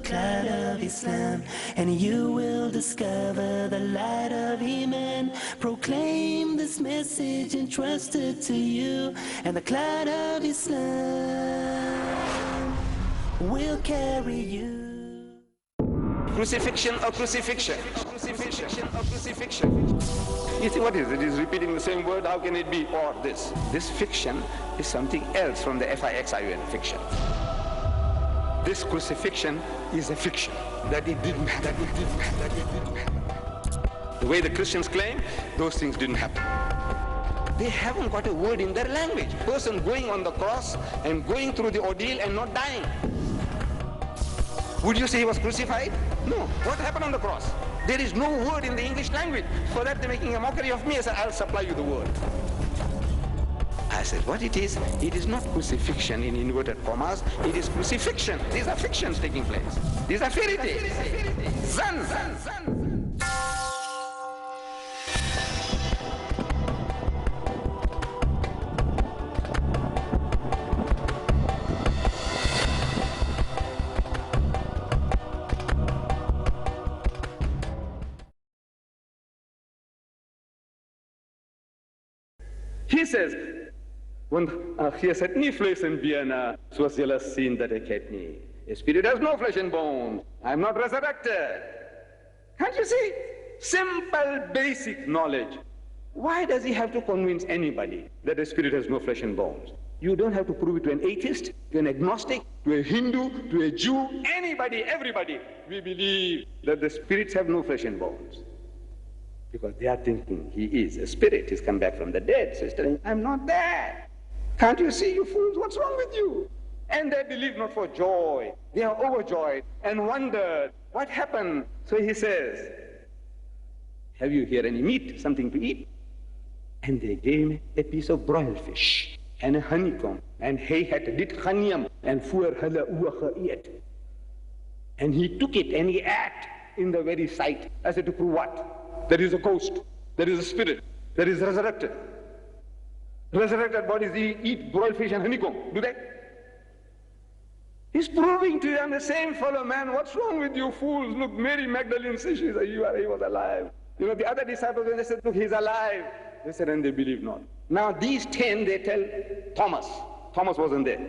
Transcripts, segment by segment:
cloud of Islam, and you will discover the light of Iman. Proclaim this message entrusted to you, and the cloud of Islam will carry you. Crucifixion or crucifixion? Crucifixion or crucifixion? You think, what is it? It is repeating the same word. How can it be or this? This fiction is something else from the FIXION fiction. This crucifixion is a fiction. That it didn't happen. That it didn't happen. That it didn't happen. The way the Christians claim, those things didn't happen. They haven't got a word in their language. Person going on the cross and going through the ordeal and not dying. Would you say he was crucified? No. What happened on the cross? There is no word in the English language. For that they're making a mockery of me. I said, I'll supply you the word. I said, what it is not crucifixion in inverted commas. It is crucifixion. These are fictions taking place. These are fairy tales. Zan. He says, when he has set me flesh and Vienna, so as jealous seen that I kept me. A spirit has no flesh and bones. I am not resurrected. Can't you see? Simple, basic knowledge. Why does he have to convince anybody that a spirit has no flesh and bones? You don't have to prove it to an atheist, to an agnostic, to a Hindu, to a Jew, anybody, everybody. We believe that the spirits have no flesh and bones. Because they are thinking he is a spirit, he's come back from the dead. So he's telling, I'm not there. Can't you see, you fools, what's wrong with you? And they believe not for joy. They are overjoyed and wondered, what happened? So he says, have you here any meat, something to eat? And they gave me a piece of broiled fish and a honeycomb and he had dit khaniam and fuer hala uakha'iyat. And he took it and he ate in the very sight. I said, to prove what? There is a ghost, there is a spirit, there is resurrected. Resurrected bodies eat broiled fish and honeycomb, do they? He's proving to you, I'm the same fellow man. What's wrong with you fools? Look, Mary Magdalene says he was alive. You know, the other disciples, they said, look, he's alive. They said, and they believe not. Now these 10, they tell Thomas. Thomas wasn't there.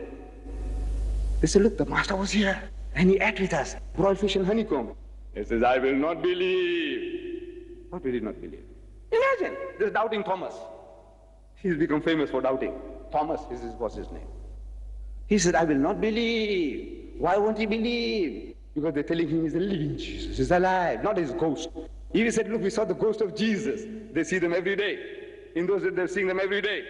They said, look, the master was here and he ate with us, broiled fish and honeycomb. He says, I will not believe. What will he not believe? Imagine, this doubting Thomas. He's become famous for doubting. Thomas was his name. He said, I will not believe. Why won't he believe? Because they're telling him he's a living Jesus. He's alive, not his ghost. He said, look, we saw the ghost of Jesus. They see them every day. In those days, they're seeing them every day.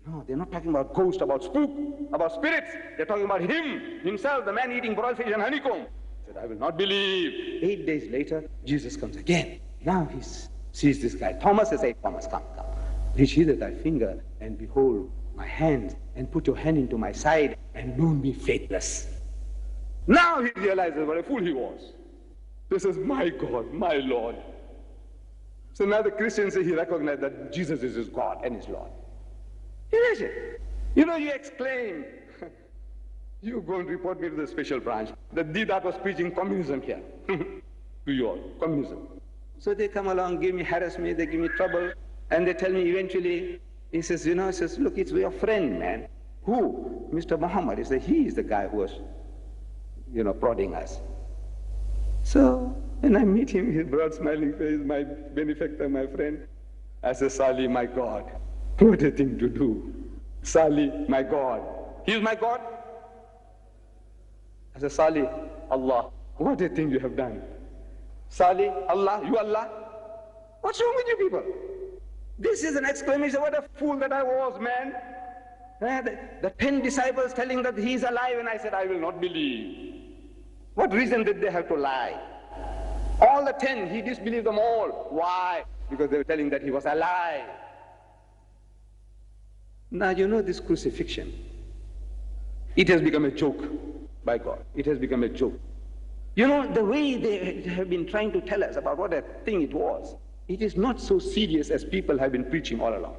No, they're not talking about ghost, about spook, about spirits. They're talking about him, himself, the man eating broiled fish and honeycomb. He said, I will not believe. 8 days later, Jesus comes again. Now he sees this guy. Thomas says, hey, Thomas, come. Reach hither thy finger and behold my hands and put your hand into my side and don't be faithless. Now he realizes what a fool he was. This is my God, my Lord. So now the Christians say he recognized that Jesus is his God and his Lord. Imagine. You know, you exclaim, you go and report me to the special branch that Deedat was preaching communism here. To you all, communism. So they come along, harass me, they give me trouble, and they tell me eventually, he says, look, it's your friend, man. Who? Mr. Muhammad. He said, he is the guy who was, prodding us. So when I meet him, his broad smiling face, my benefactor, my friend, I say, Sali, my God, what a thing to do. Sali, my God. He is my God. I say, Sali, Allah, what a thing you have done. Sali, Allah, you Allah. What's wrong with you people? This is an exclamation, what a fool that I was, man. The 10 disciples telling that he is alive, and I said, I will not believe. What reason did they have to lie? All the 10, he disbelieved them all. Why? Because they were telling that he was alive. Now you know this crucifixion. It has become a joke, by God. It has become a joke. You know, the way they have been trying to tell us about what a thing it was, it is not so serious as people have been preaching all along.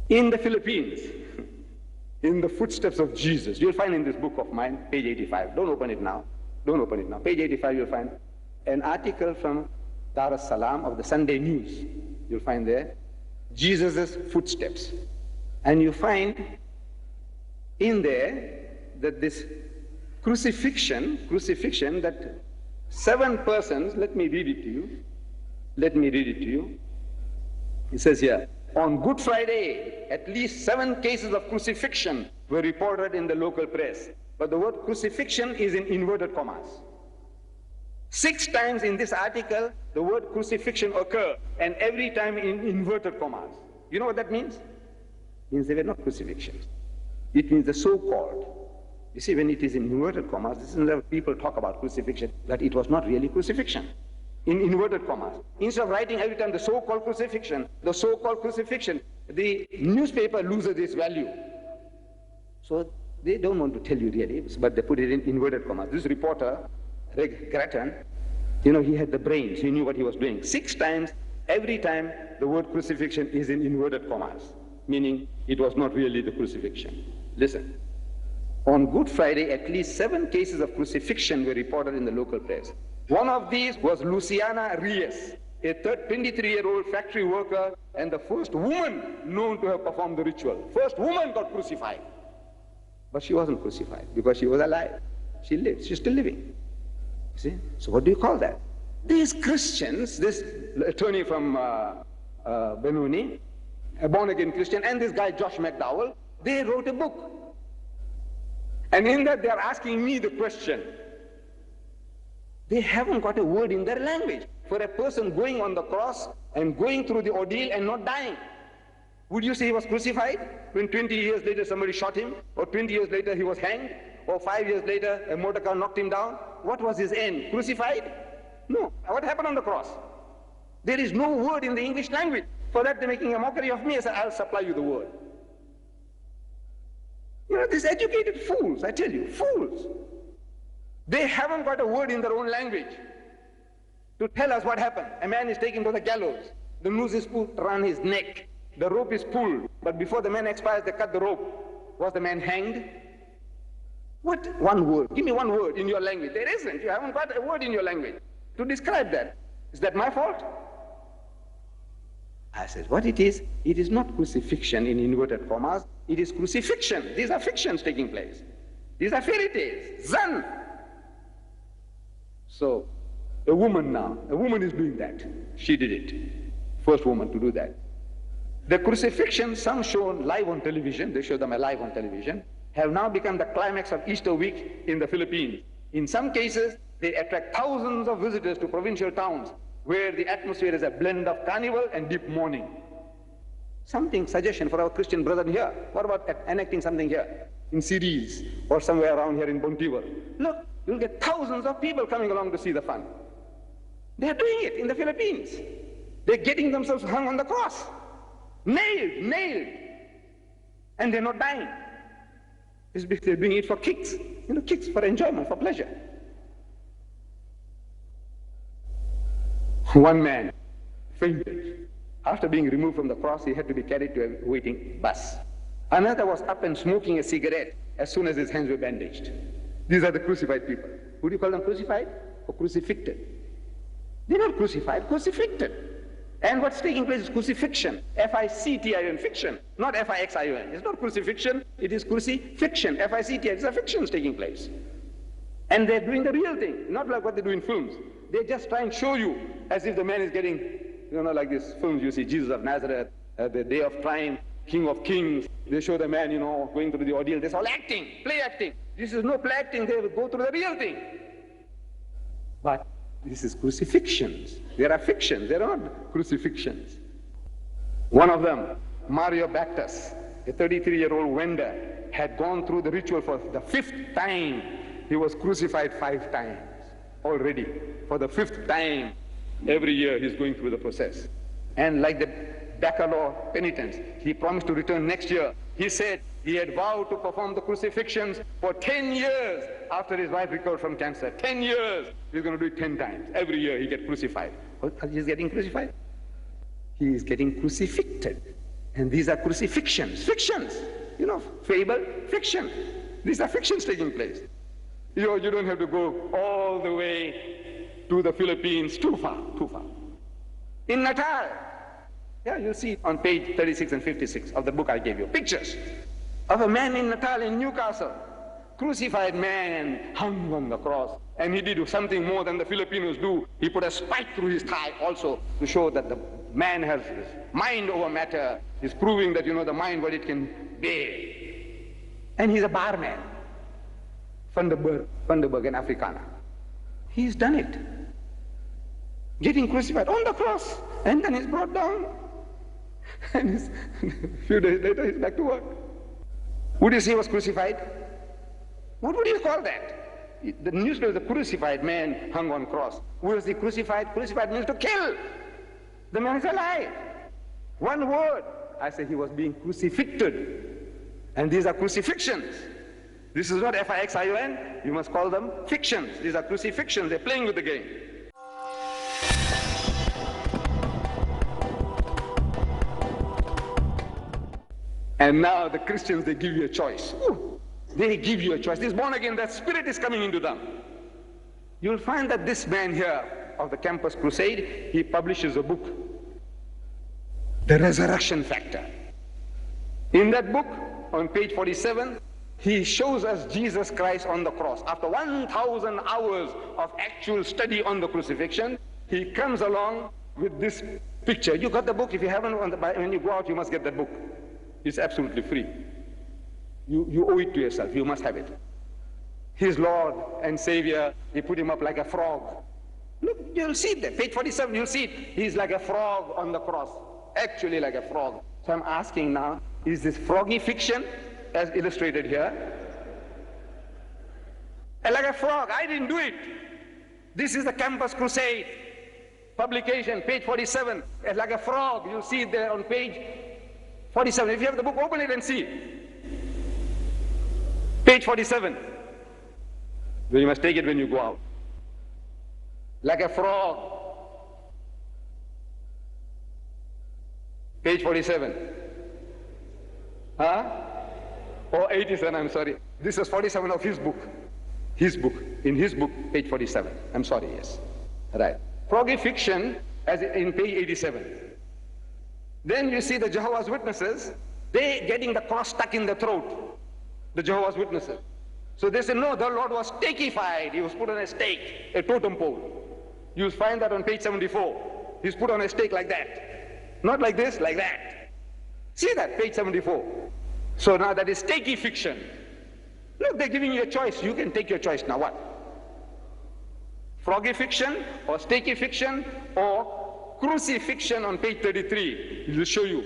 In the Philippines, in the footsteps of Jesus. You'll find in this book of mine, page 85. Don't open it now. Don't open it now. Page 85, you'll find an article from Dar-es-Salaam of the Sunday News. You'll find there Jesus' footsteps. And you find in there that this crucifixion, that 7 persons, let me read it to you. It says here, on Good Friday, at least 7 cases of crucifixion were reported in the local press. But the word crucifixion is in inverted commas. 6 times in this article, the word crucifixion occurred, and every time in inverted commas. You know what that means? It means they were not crucifixions. It means the so-called. You see, when it is in inverted commas, this is where people talk about crucifixion, that it was not really crucifixion. In inverted commas. Instead of writing every time the so-called crucifixion, the newspaper loses its value. So they don't want to tell you really, but they put it in inverted commas. This reporter, Grattan, he had the brains, he knew what he was doing. 6 times, every time the word crucifixion is in inverted commas, meaning it was not really the crucifixion. Listen. On Good Friday, at least 7 cases of crucifixion were reported in the local press. One of these was Luciana Reyes, a 23-year-old factory worker and the first woman known to have performed the ritual. First woman got crucified. But she wasn't crucified because she was alive. She lived. She's still living. See? So what do you call that? These Christians, this attorney from Benoni, a born-again Christian, and this guy Josh McDowell, they wrote a book. And in that they are asking me the question. They haven't got a word in their language for a person going on the cross and going through the ordeal and not dying. Would you say he was crucified when 20 years later somebody shot him, or 20 years later he was hanged, or 5 years later a motor car knocked him down? What was his end? Crucified? No. What happened on the cross? There is no word in the English language. For that they're making a mockery of me. I said, I'll supply you the word. These educated fools, I tell you, fools. They haven't got a word in their own language to tell us what happened. A man is taken to the gallows. The noose is put around his neck. The rope is pulled. But before the man expires, they cut the rope. Was the man hanged? What? One word. Give me one word in your language. There isn't. You haven't got a word in your language to describe that. Is that my fault? I said, what it is not crucifixion in inverted commas. It is crucifixion. These are fictions taking place. These are fairy tales. Zan. So, a woman is doing that. She did it. First woman to do that. The crucifixion, some shown live on television, they show them alive on television, have now become the climax of Easter week in the Philippines. In some cases, they attract thousands of visitors to provincial towns where the atmosphere is a blend of carnival and deep mourning. Suggestion for our Christian brethren here. What about enacting something here in Ceres or somewhere around here in Bontiver? Look, you'll get thousands of people coming along to see the fun. They're doing it in the Philippines. They're getting themselves hung on the cross. Nailed. And they're not dying. It's because they're doing it for kicks. Kicks for enjoyment, for pleasure. One man fainted. After being removed from the cross, he had to be carried to a waiting bus. Another was up and smoking a cigarette as soon as his hands were bandaged. These are the crucified people. Would you call them crucified or crucifixed? They're not crucified, crucifixed. And what's taking place is crucifixion. F-I-C-T-I-O-N, fiction, not F-I-X-I-O-N. It's not crucifixion, it is crucifixion, F-I-C-T-I-O-N. It's a fiction taking place. And they're doing the real thing, not like what they do in films. They just try and show you as if the man is getting, like these films you see, Jesus of Nazareth, the Day of Triumph, King of Kings. They show the man, going through the ordeal. That's all acting, play acting. This is no play acting, they will go through the real thing. But this is crucifixions. There are fictions, there are not crucifixions. One of them, Mario Bactus, a 33-year-old vendor, had gone through the ritual for the 5th time. He was crucified 5 times already. For the 5th time, every year he's going through the process. And like the Bacalor penitents, he promised to return next year. He said he had vowed to perform the crucifixions for 10 years after his wife recovered from cancer. 10 years. He's going to do it 10 times. Every year he gets crucified. He's getting crucified? He is getting crucifixed. And these are crucifixions. Fictions. You know, fable, fiction. These are fictions taking place. You know, you don't have to go all the way to the Philippines, too far. In Natal, yeah, you'll see on page 36 and 56 of the book I gave you, pictures of a man in Natal in Newcastle, crucified man hung on the cross. And he did something more than the Filipinos do. He put a spike through his thigh also to show that the man has mind over matter. He's proving that, you know, the mind, what it can bear. And he's a barman, Vandenberg and Afrikaner. He's done it. Getting crucified on the cross, and then he's brought down. And a few days later, he's back to work. Would you say he was crucified? What would you call that? The newspaper, the crucified man hung on cross. Was he crucified? Crucified means to kill. The man is alive. One word. I say he was being crucifixed. And these are crucifixions. This is not F-I-X-I-O-N. You must call them fictions. These are crucifixions. They're playing with the game. And now the Christians, they give you a choice. Ooh, they give you a choice. This born again, that spirit is coming into them. You'll find that this man here of the Campus Crusade, he publishes a book, The Resurrection Factor. In that book, on page 47, he shows us Jesus Christ on the cross. After 1,000 hours of actual study on the crucifixion, he comes along with this picture. You got the book? If you haven't, when you go out, you must get that book. It's absolutely free. You owe it to yourself. You must have it. His Lord and Savior, he put him up like a frog. Look, you'll see it there. Page 47, you'll see it. He's like a frog on the cross. Actually like a frog. So I'm asking now, is this froggy fiction as illustrated here? Like a frog, I didn't do it. This is the Campus Crusade publication, page 47. Like a frog, you'll see it there on page 47. If you have the book, open it and see it. Page 47. Then you must take it when you go out. Like a frog. Page 47. Huh? Oh, 87, I'm sorry. This is 47 of his book. His book. In his book, page 47. I'm sorry, yes. Right. Froggy fiction, as in page 87. Then you see the Jehovah's Witnesses, they getting the cross stuck in the throat. The Jehovah's Witnesses. So they say, no, the Lord was stakified. He was put on a stake, a totem pole. You'll find that on page 74. He's put on a stake like that. Not like this, like that. See that, page 74. So now that is stakey fiction. Look, they're giving you a choice. You can take your choice now. What? Froggy fiction or stakey fiction or crucifixion on page 33. It will show you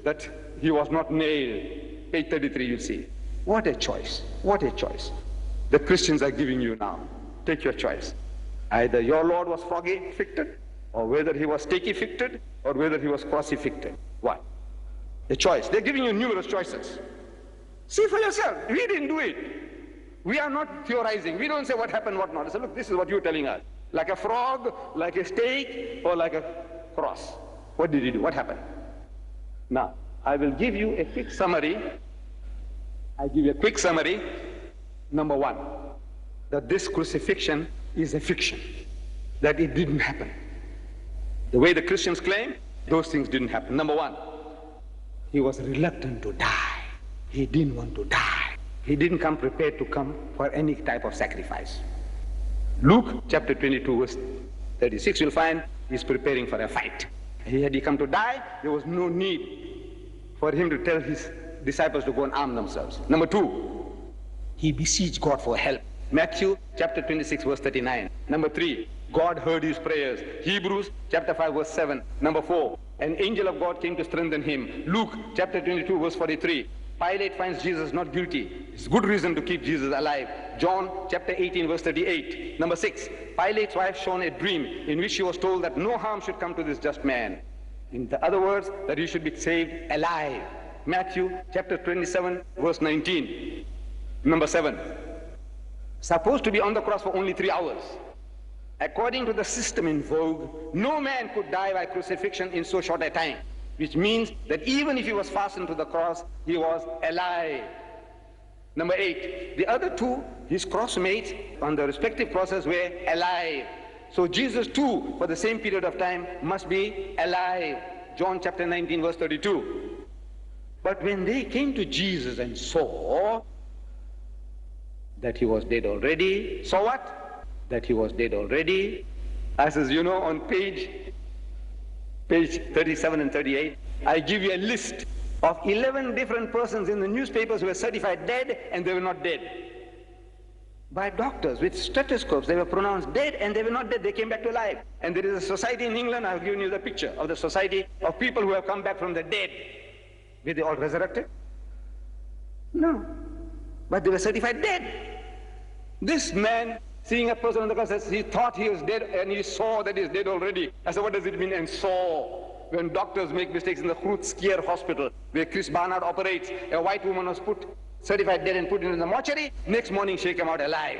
that he was not nailed. Page 33, you see. What a choice. What a choice. The Christians are giving you now. Take your choice. Either your Lord was froggy-ficted, or whether he was stakey-ficted, or whether he was crossy-ficted. What? A choice. They're giving you numerous choices. See for yourself. We didn't do it. We are not theorizing. We don't say what happened, what not. I say, look, this is what you're telling us. Like a frog, like a stake, or like a cross. What did he do? What happened? Now, I will give you a quick summary. I give you a quick summary. Number one, that this crucifixion is a fiction, that it didn't happen. The way the Christians claim, those things didn't happen. Number one, he was reluctant to die. He didn't want to die. He didn't come prepared to come for any type of sacrifice. Luke chapter 22 verse 36, you'll find he's preparing for a fight. Had he come to die, there was no need for him to tell his disciples to go and arm themselves. Number two, he beseeched God for help. Matthew chapter 26 verse 39. Number three, God heard his prayers. Hebrews chapter 5 verse 7. Number four, an angel of God came to strengthen him. Luke chapter 22 verse 43. Pilate finds Jesus not guilty. It's good reason to keep Jesus alive. John chapter 18 verse 38. Number six, Pilate's wife shown a dream in which she was told that no harm should come to this just man. In other words, that he should be saved alive. Matthew chapter 27 verse 19. Number seven, supposed to be on the cross for only 3 hours. According to the system in vogue, no man could die by crucifixion in so short a time. which means that even if he was fastened to the cross, he was alive. Number 8, the other two, his crossmates on the respective crosses were alive. So Jesus too, for the same period of time, must be alive. John chapter 19, verse 32. But when they came to Jesus and saw that he was dead already, saw what? That he was dead already. As is, you know, on page 37 and 38, I give you a list of 11 different persons in the newspapers who were certified dead and they were not dead. By doctors with stethoscopes, they were pronounced dead and they were not dead, they came back to life. And there is a society in England, I've given you the picture of the society of people who have come back from the dead. Were they all resurrected? No. But they were certified dead. This man, seeing a person on the cross, says he thought he was dead and he saw that he's dead already. I said, what does it mean, and saw? When doctors make mistakes in the Crucifixion hospital, where Chris Barnard operates, a white woman was put, certified dead and put into the mortuary, next morning she came out alive.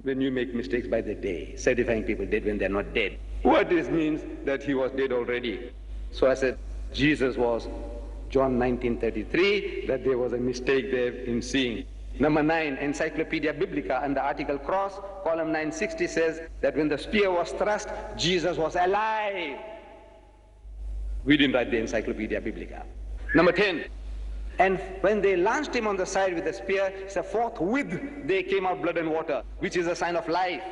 When you make mistakes by the day, certifying people dead when they're not dead, what this means that he was dead already. So I said, Jesus was John 19:33, that there was a mistake there in seeing. Number 9, Encyclopedia Biblica, under article cross, column 960 says that when the spear was thrust, Jesus was alive. We didn't write the Encyclopedia Biblica. Number 10, and when they launched him on the side with the spear, so forthwith they came out blood and water, which is a sign of life.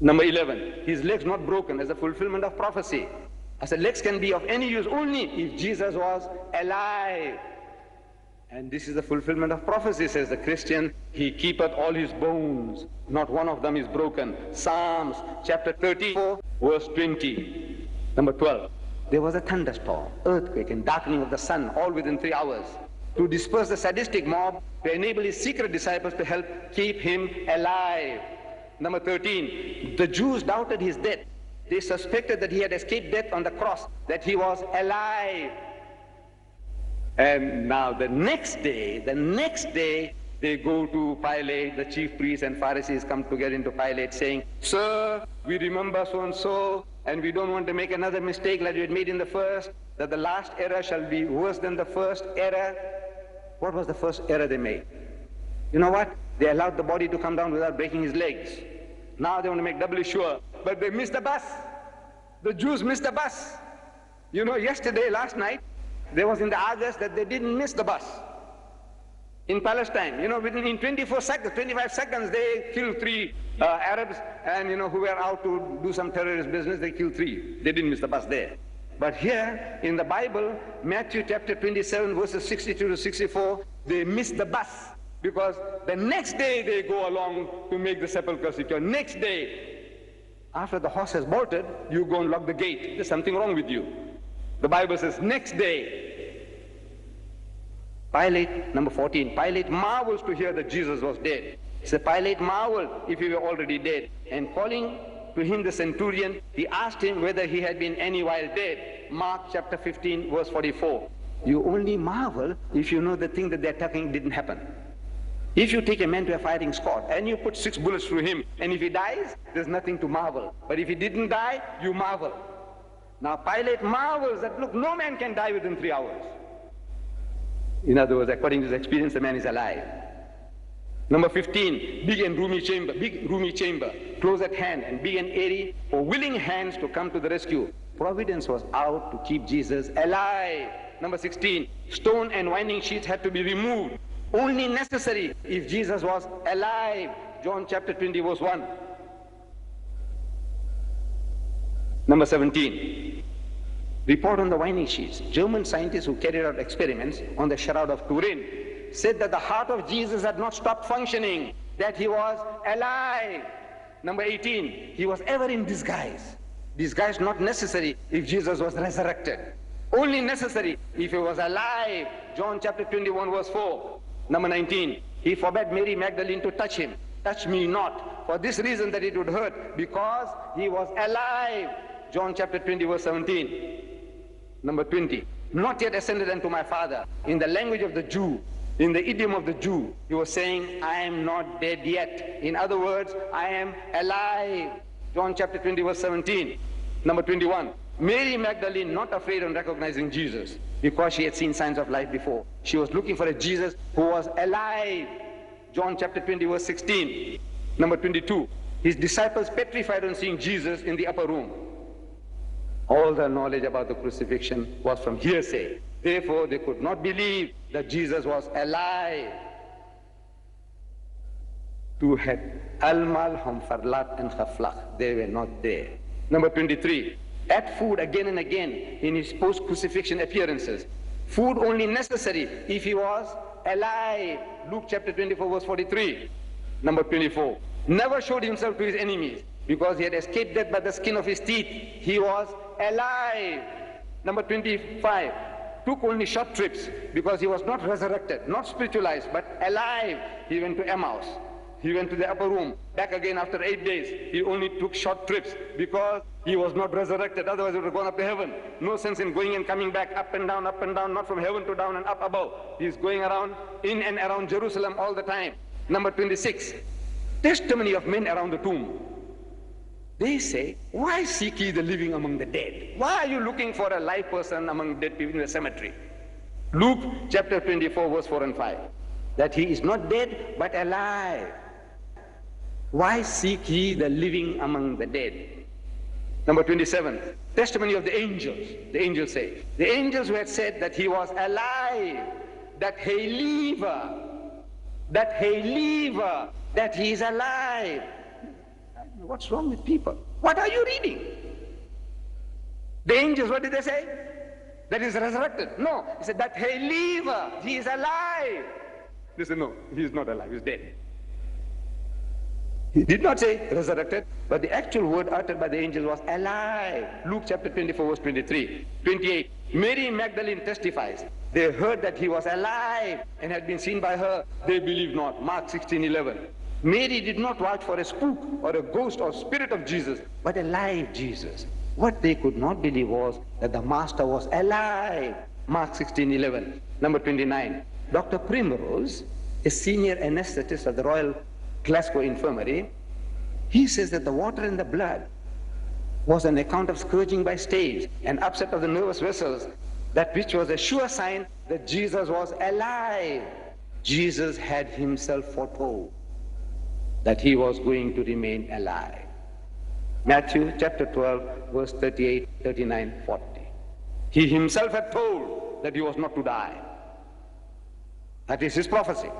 Number 11, his legs not broken as a fulfillment of prophecy. I said legs can be of any use only if Jesus was alive. And this is the fulfillment of prophecy, says the Christian. He keepeth all his bones, not one of them is broken. Psalms chapter 34, verse 20. Number 12, there was a thunderstorm, earthquake, and darkening of the sun, all within 3 hours, to disperse the sadistic mob, to enable his secret disciples to help keep him alive. Number 13, the Jews doubted his death. They suspected that he had escaped death on the cross, that he was alive. And now the next day, they go to Pilate, the chief priests and Pharisees come together into Pilate saying, Sir, we remember so-and-so, and we don't want to make another mistake like we had made in the first, that the last error shall be worse than the first error. What was the first error they made? You know what? They allowed the body to come down without breaking his legs. Now they want to make doubly sure, but they missed the bus. The Jews missed the bus. You know, last night, there was in the Argus that they didn't miss the bus. In Palestine, you know, within 25 seconds, they killed 3 Arabs, and you know, who were out to do some terrorist business, they killed 3. They didn't miss the bus there. But here, in the Bible, Matthew chapter 27, verses 62 to 64, they missed the bus, because the next day they go along to make the sepulchre secure. Next day, after the horse has bolted, you go and lock the gate. There's something wrong with you. The Bible says, next day, Pilate, number 14, Pilate marvels to hear that Jesus was dead. So Pilate marveled if he were already dead. And calling to him the centurion, he asked him whether he had been any while dead. Mark chapter 15, verse 44. You only marvel if you know the thing that they're talking didn't happen. If you take a man to a firing squad and you put 6 bullets through him, and if he dies, there's nothing to marvel. But if he didn't die, you marvel. Now Pilate marvels that, look, no man can die within 3 hours. In other words, according to his experience, the man is alive. Number 15, big roomy chamber, close at hand, and big and airy, for willing hands to come to the rescue. Providence was out to keep Jesus alive. Number 16, stone and winding sheets had to be removed, only necessary if Jesus was alive. John chapter 20, verse 1. Number 17, report on the winding sheets. German scientists who carried out experiments on the Shroud of Turin said that the heart of Jesus had not stopped functioning, that he was alive. Number 18, he was ever in disguise. Disguise not necessary if Jesus was resurrected, only necessary if he was alive. John chapter 21, verse 4. Number 19, he forbade Mary Magdalene to touch him. Touch me not, for this reason that it would hurt, because he was alive. John chapter 20, verse 17. Number 20, not yet ascended unto my Father. In the language of the Jew, in the idiom of the Jew, he was saying, I am not dead yet. In other words, I am alive. John chapter 20, verse 17. Number 21, Mary Magdalene, not afraid of recognizing Jesus because she had seen signs of life before. She was looking for a Jesus who was alive. John chapter 20 verse 16. Number 22. His disciples petrified on seeing Jesus in the upper room. All the knowledge about the crucifixion was from hearsay. Therefore, they could not believe that Jesus was alive. Two had Almal, Hamfarlat, and Khaflach. They were not there. Number 23. Ate food again and again in his post-crucifixion appearances. Food only necessary if he was alive. Luke chapter 24 verse 43. Number 24. Never showed himself to his enemies because he had escaped death by the skin of his teeth. He was alive. Number 25. Took only short trips because he was not resurrected, not spiritualized, but alive. He went to Emmaus. He went to the upper room, back again after 8 days. He only took short trips because he was not resurrected. Otherwise, he would have gone up to heaven. No sense in going and coming back, up and down, not from heaven to down and up above. He's going around, in and around Jerusalem all the time. Number 26, testimony of men around the tomb. They say, why seek ye the living among the dead? Why are you looking for a live person among dead people in the cemetery? Luke chapter 24, verse 4 and 5. That he is not dead, but alive. Why seek ye the living among the dead? Number 27, testimony of the angels. The angels say, the angels who had said that he was alive, that he live, that he is alive. What's wrong with people? What are you reading? The angels, what did they say? That he is resurrected. No, he said that he live, he is alive. They said, no, he is not alive, he is dead. He did not say resurrected, but the actual word uttered by the angel was alive. Luke chapter 24, verse 23. 28. Mary Magdalene testifies. They heard that he was alive and had been seen by her. They believed not. Mark 16:11. Mary did not watch for a spook or a ghost or spirit of Jesus, but a live Jesus. What they could not believe was that the Master was alive. Mark 16:11. Number 29. Dr. Primrose, a senior anesthetist of the Royal Glasgow Infirmary, he says that the water in the blood was an account of scourging by staves and upset of the nervous vessels, that which was a sure sign that Jesus was alive. Jesus had himself foretold that he was going to remain alive. Matthew chapter 12, verse 38, 39, 40. He himself had told that he was not to die. That is his prophecy.